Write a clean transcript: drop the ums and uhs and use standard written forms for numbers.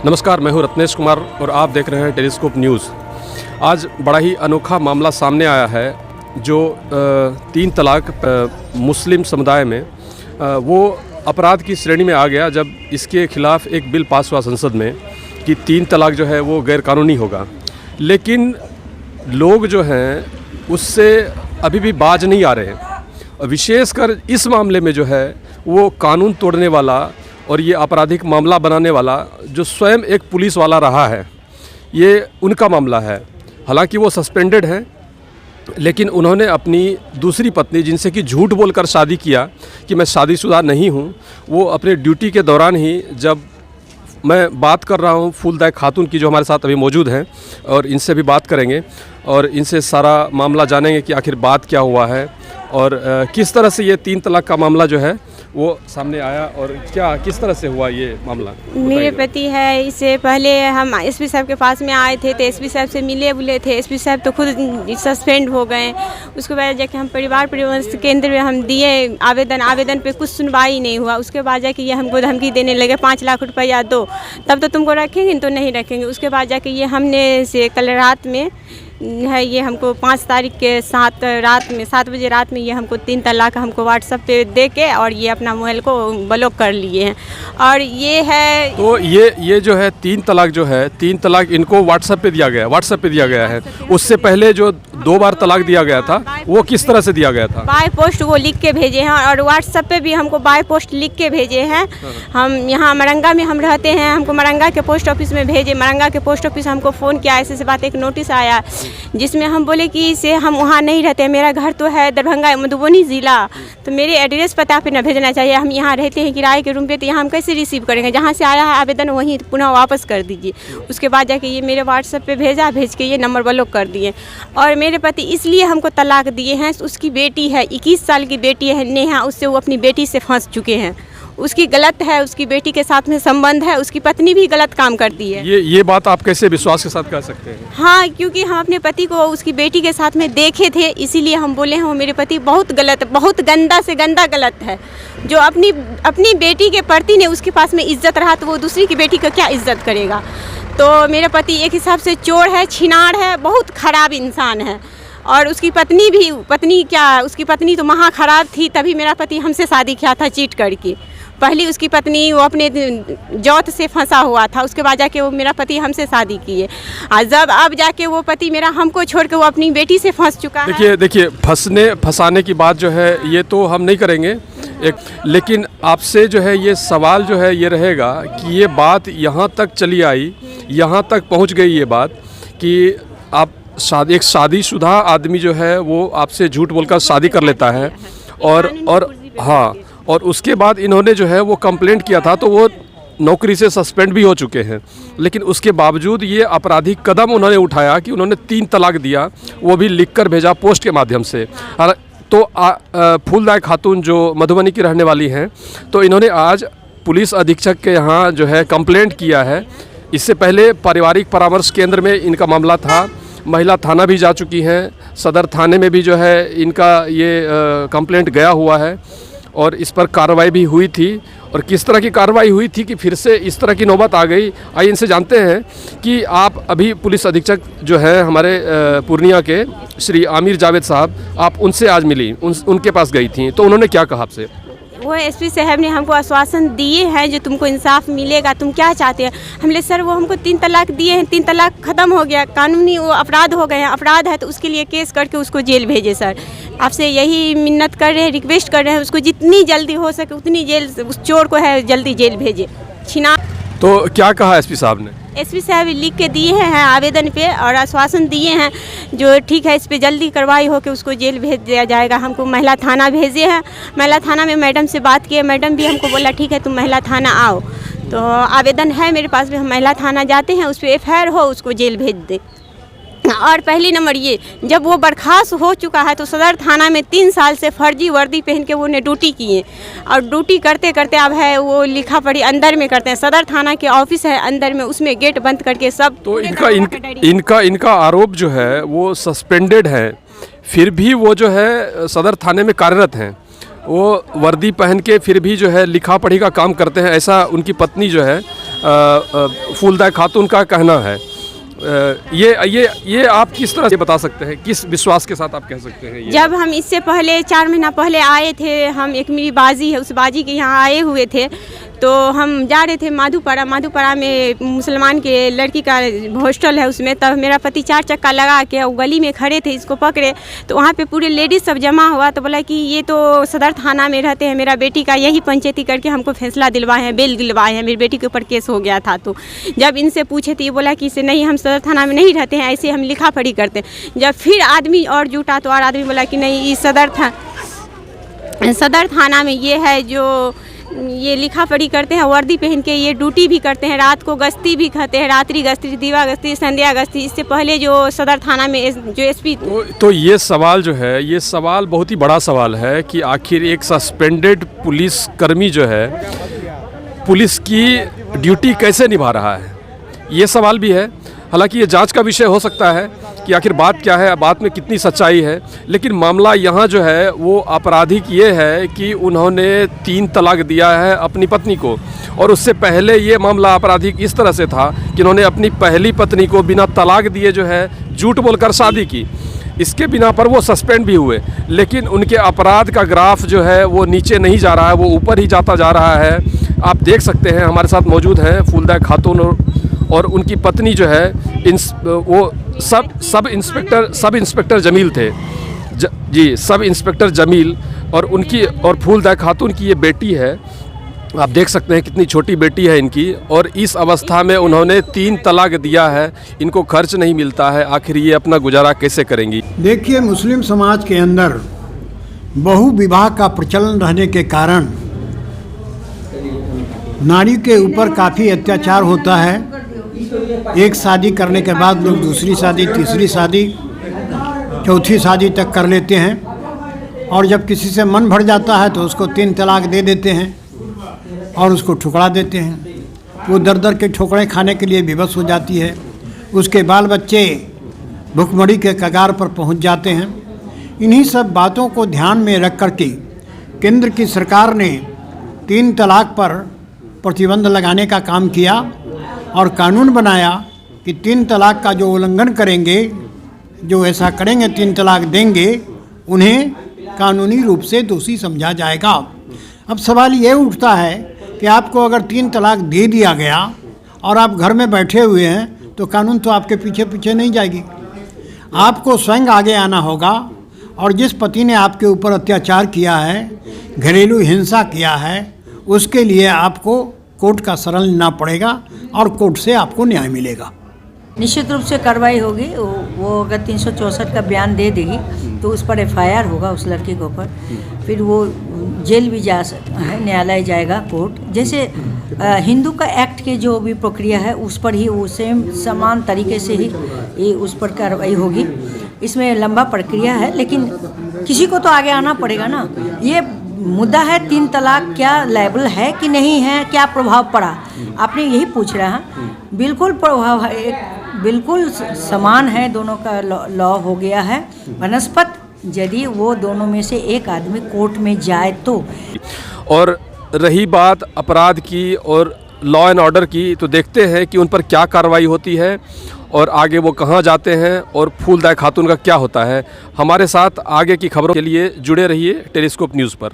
नमस्कार, मैं हूं रत्नेश कुमार और आप देख रहे हैं टेलीस्कोप न्यूज़। आज बड़ा ही अनोखा मामला सामने आया है जो 3 तलाक मुस्लिम समुदाय में वो अपराध की श्रेणी में आ गया जब इसके खिलाफ एक बिल पास हुआ संसद में कि 3 तलाक जो है वो गैरकानूनी होगा। लेकिन लोग जो हैं उससे अभी भी बाज नहीं आ रहे हैं। विशेषकर इस मामले में जो है वो कानून तोड़ने वाला और ये आपराधिक मामला बनाने वाला जो स्वयं एक पुलिस वाला रहा है, ये उनका मामला है। हालांकि वो सस्पेंडेड हैं, लेकिन उन्होंने अपनी दूसरी पत्नी, जिनसे कि झूठ बोलकर शादी किया कि मैं शादीशुदा नहीं हूँ, वो अपने ड्यूटी के दौरान ही, जब मैं बात कर रहा हूँ फूलदाय खातून की जो हमारे साथ अभी मौजूद हैं, और इनसे भी बात करेंगे और इनसे सारा मामला जानेंगे कि आखिर बात क्या हुआ है और किस तरह से ये 3 तलाक का मामला जो है वो सामने आया और किस तरह से हुआ ये मामला। मेरे पति है, इससे पहले हम एसपी साहब के पास में आए थे तो एसपी साहब से मिले बुले थे। एसपी साहब तो खुद सस्पेंड हो गए। उसके बाद जाके हम परिवार परिवहन केंद्र में हम दिए आवेदन पे कुछ सुनवाई नहीं हुआ। उसके बाद जाके ये हमको धमकी देने लगे 5 लाख रुपया दो, तब तो तुमको रखेंगे तो नहीं रखेंगे। उसके बाद जाके ये हमने से कल रात में है, ये हमको 5 तारीख के 7 बजे रात में ये हमको 3 तलाक हमको व्हाट्सएप पे दे के और ये अपना मोबाइल को ब्लॉक कर लिए हैं। और ये है तो ये जो है 3 तलाक जो है 3 तलाक इनको व्हाट्सएप पे दिया गया है। उससे पहले जो 2 बार तलाक दिया गया था वो किस तरह से दिया गया था? बाय पोस्ट वो लिख के भेजे हैं और व्हाट्सएप पे भी हमको बाय पोस्ट लिख के भेजे हैं। हम यहाँ मरंगा में हम रहते हैं, हमको मरंगा के पोस्ट ऑफिस में भेजे। मरंगा के पोस्ट ऑफिस हमको फ़ोन किया, ऐसे बात एक नोटिस आया जिसमें हम बोले कि से हम वहाँ नहीं रहते, मेरा घर तो है दरभंगा मधुबनी ज़िला, तो मेरे एड्रेस पता पे न भेजना चाहिए। हम यहाँ रहते हैं किराए के रूम पे, तो यहाँ हम कैसे रिसीव करेंगे? जहाँ से आया है आवेदन वहीं पुनः वापस कर दीजिए। उसके बाद जाके ये मेरे व्हाट्सएप पे भेज के ये नंबर ब्लॉक कर दिए। और मेरे पति इसलिए हमको तलाक दिए हैं, उसकी बेटी है 21 साल की बेटी है नेहा, उससे वो अपनी बेटी से फंस चुके हैं। उसकी गलत है, उसकी बेटी के साथ में संबंध है, उसकी पत्नी भी गलत काम करती है। ये बात आप कैसे विश्वास के साथ कह सकते हैं? हाँ, क्योंकि हम अपने पति को उसकी बेटी के साथ में देखे थे, इसीलिए हम बोले हैं वो मेरे पति बहुत गलत, बहुत गंदा से गंदा गलत है। जो अपनी बेटी के प्रति ने उसके पास में इज्जत रहा तो वो दूसरी की बेटी का क्या इज्जत करेगा? तो मेरा पति एक हिसाब से चोर है, छिनार है, बहुत खराब इंसान है। और उसकी उसकी पत्नी तो महा खराब थी, तभी मेरा पति हमसे शादी किया था चीट करके। पहली उसकी पत्नी वो अपने जौत से फंसा हुआ था, उसके बाद जाके वो मेरा पति हमसे शादी किए। जब अब जाके वो पति मेरा हमको छोड़ के वो अपनी बेटी से फंस चुका है। देखिए फंसाने की बात जो है ये तो हम नहीं करेंगे, लेकिन आपसे जो है ये सवाल जो है ये रहेगा कि ये बात यहाँ तक चली आई, यहाँ तक पहुँच गई ये बात कि आप एक शादीशुदा आदमी जो है वो आपसे झूठ बोलकर शादी कर लेता है और उसके बाद इन्होंने जो है वो कंप्लेंट किया था तो वो नौकरी से सस्पेंड भी हो चुके हैं। लेकिन उसके बावजूद ये आपराधिक कदम उन्होंने उठाया कि उन्होंने 3 तलाक दिया, वो भी लिखकर भेजा पोस्ट के माध्यम से। तो फूलदाय खातून जो मधुबनी की रहने वाली हैं, तो इन्होंने आज पुलिस अधीक्षक के यहाँ जो है कंप्लेंट किया है। इससे पहले पारिवारिक परामर्श केंद्र में इनका मामला था, महिला थाना भी जा चुकी हैं, सदर थाने में भी जो है इनका ये कंप्लेंट गया हुआ है और इस पर कार्रवाई भी हुई थी। और किस तरह की कार्रवाई हुई थी कि फिर से इस तरह की नौबत आ गई, आइए इनसे जानते हैं कि आप अभी पुलिस अधीक्षक जो है हमारे पूर्णिया के श्री आमिर जावेद साहब, आप उनसे आज मिली, उनके पास गई थी, तो उन्होंने क्या कहा आपसे? वो एसपी साहब ने हमको आश्वासन दिए हैं जो तुमको इंसाफ मिलेगा, तुम क्या चाहते हैं? हमने सर वो हमको 3 तलाक दिए हैं, 3 तलाक ख़त्म हो गया, कानूनी वो अपराध हो गए हैं, अपराध है तो उसके लिए केस करके उसको जेल भेजे। सर आपसे यही मिन्नत कर रहे हैं, रिक्वेस्ट कर रहे हैं, उसको जितनी जल्दी हो सके उतनी जेल, उस चोर को है जल्दी जेल भेजे। तो क्या कहा एसपी साहब ने? एसपी साहब लिख के दिए हैं आवेदन पे और आश्वासन दिए हैं जो ठीक है इस पे जल्दी कार्रवाई हो के उसको जेल भेज दिया जाएगा। हमको महिला थाना भेजे हैं, महिला थाना में मैडम से बात किए, मैडम भी हमको बोला ठीक है तुम महिला थाना आओ। तो आवेदन है मेरे पास भी, हम महिला थाना जाते हैं, उस पर FIR हो, उसको जेल भेज दे। और पहली नंबर ये, जब वो बर्खास्त हो चुका है तो सदर थाना में 3 साल से फर्जी वर्दी पहन के वो ने ड्यूटी किए और ड्यूटी करते करते अब है वो लिखा पढ़ी अंदर में करते हैं। सदर थाना के ऑफिस है अंदर में, उसमें गेट बंद करके सब। तो इनका आरोप जो है वो सस्पेंडेड है, फिर भी वो जो है सदर थाने में कार्यरत हैं। वो वर्दी पहन के फिर भी जो है लिखा पढ़ी का काम करते हैं, ऐसा उनकी पत्नी जो है फूलदा खातून का कहना है। ये आप किस तरह से बता सकते हैं, किस विश्वास के साथ आप कह सकते हैं ये? जब हम इससे पहले 4 महीना पहले आए थे, हम एक मेरी बाजी है, उस बाजी के यहाँ आए हुए थे, तो हम जा रहे थे माधुपाड़ा में मुसलमान के लड़की का हॉस्टल है उसमें। तब मेरा पति 4 चक्का लगा के वो गली में खड़े थे, इसको पकड़े तो वहाँ पे पूरे लेडीज़ सब जमा हुआ, तो बोला कि ये तो सदर थाना में रहते हैं, मेरा बेटी का यही पंचायती करके हमको फैसला दिलवाए हैं, बेल दिलवाए हैं, मेरी बेटी के ऊपर केस हो गया था। तो जब इनसे पूछे तो ये बोला कि इसे नहीं, हम सदर थाना में नहीं रहते हैं, ऐसे हम लिखा पढ़ी करते हैं। जब फिर आदमी और जुटा तो और आदमी बोला कि नहीं, ये सदर थाना में ये है जो ये लिखा पढ़ी करते हैं, वर्दी पहन के ये ड्यूटी भी करते हैं, रात को गश्ती भी करते हैं, रात्रि गश्ती, दीवा गश्ती, संध्या गश्ती। इससे पहले जो सदर थाना में जो एसपी तो ये सवाल जो है, ये सवाल बहुत ही बड़ा सवाल है कि आखिर एक सस्पेंडेड पुलिस कर्मी जो है पुलिस की ड्यूटी कैसे निभा रहा है, ये सवाल भी है। हालांकि ये जांच का विषय हो सकता है कि आखिर बात क्या है, बात में कितनी सच्चाई है, लेकिन मामला यहाँ जो है वो आपराधिक ये है कि उन्होंने 3 तलाक दिया है अपनी पत्नी को, और उससे पहले ये मामला आपराधिक इस तरह से था कि उन्होंने अपनी पहली पत्नी को बिना तलाक दिए जो है झूठ बोलकर शादी की। इसके बिना पर वो सस्पेंड भी हुए, लेकिन उनके अपराध का ग्राफ जो है वो नीचे नहीं जा रहा है, वो ऊपर ही जाता जा रहा है। आप देख सकते हैं, हमारे साथ मौजूद हैं फूलदा खातून और उनकी पत्नी जो है वो सब इंस्पेक्टर जमील थे जी, सब इंस्पेक्टर जमील, और उनकी और फूलदा खातून की ये बेटी है। आप देख सकते हैं कितनी छोटी बेटी है इनकी, और इस अवस्था में उन्होंने 3 तलाक दिया है, इनको खर्च नहीं मिलता है, आखिर ये अपना गुजारा कैसे करेंगी? देखिए, मुस्लिम समाज के अंदर बहु विवाह का प्रचलन रहने के कारण नारी के ऊपर काफ़ी अत्याचार होता है। एक शादी करने के बाद लोग दूसरी शादी, तीसरी शादी, चौथी शादी तक कर लेते हैं, और जब किसी से मन भर जाता है तो उसको 3 तलाक दे देते हैं और उसको ठुकरा देते हैं। वो दर के ठोकरें खाने के लिए विवश हो जाती है, उसके बाल बच्चे भुखमरी के कगार पर पहुंच जाते हैं। इन्हीं सब बातों को ध्यान में रख कर के केंद्र की सरकार ने 3 तलाक पर प्रतिबंध लगाने का काम किया और कानून बनाया कि 3 तलाक का जो उल्लंघन करेंगे, जो ऐसा करेंगे, 3 तलाक देंगे, उन्हें कानूनी रूप से दोषी समझा जाएगा। अब सवाल ये उठता है कि आपको अगर 3 तलाक दे दिया गया और आप घर में बैठे हुए हैं तो कानून तो आपके पीछे पीछे नहीं जाएगी, आपको स्वयं आगे आना होगा। और जिस पति ने आपके ऊपर अत्याचार किया है, घरेलू हिंसा किया है, उसके लिए आपको कोर्ट का शरण लेना पड़ेगा और कोर्ट से आपको न्याय मिलेगा। निश्चित रूप से कार्रवाई होगी। वो अगर 364 का बयान दे देगी तो उस पर FIR होगा उस लड़की के ऊपर, फिर वो जेल भी जा सकता है, न्यायालय जाएगा, कोर्ट। जैसे हिंदू का एक्ट के जो भी प्रक्रिया है उस पर ही वो सेम समान तरीके से ही ये उस पर कार्रवाई होगी। इसमें लंबा प्रक्रिया है, लेकिन किसी को तो आगे आना पड़ेगा ना। ये मुद्दा है 3 तलाक क्या लायबल है कि नहीं है, क्या प्रभाव पड़ा, आपने यही पूछ रहा है। बिल्कुल प्रभाव है, बिल्कुल समान है, दोनों का लॉ हो गया है बनस्पत, यदि वो दोनों में से एक आदमी कोर्ट में जाए तो। और रही बात अपराध की और लॉ एंड ऑर्डर की, तो देखते हैं कि उन पर क्या कार्रवाई होती है और आगे वो कहाँ जाते हैं और फूलदा खातून का क्या होता है। हमारे साथ आगे की खबरों के लिए जुड़े रहिए टेलीस्कोप न्यूज़ पर।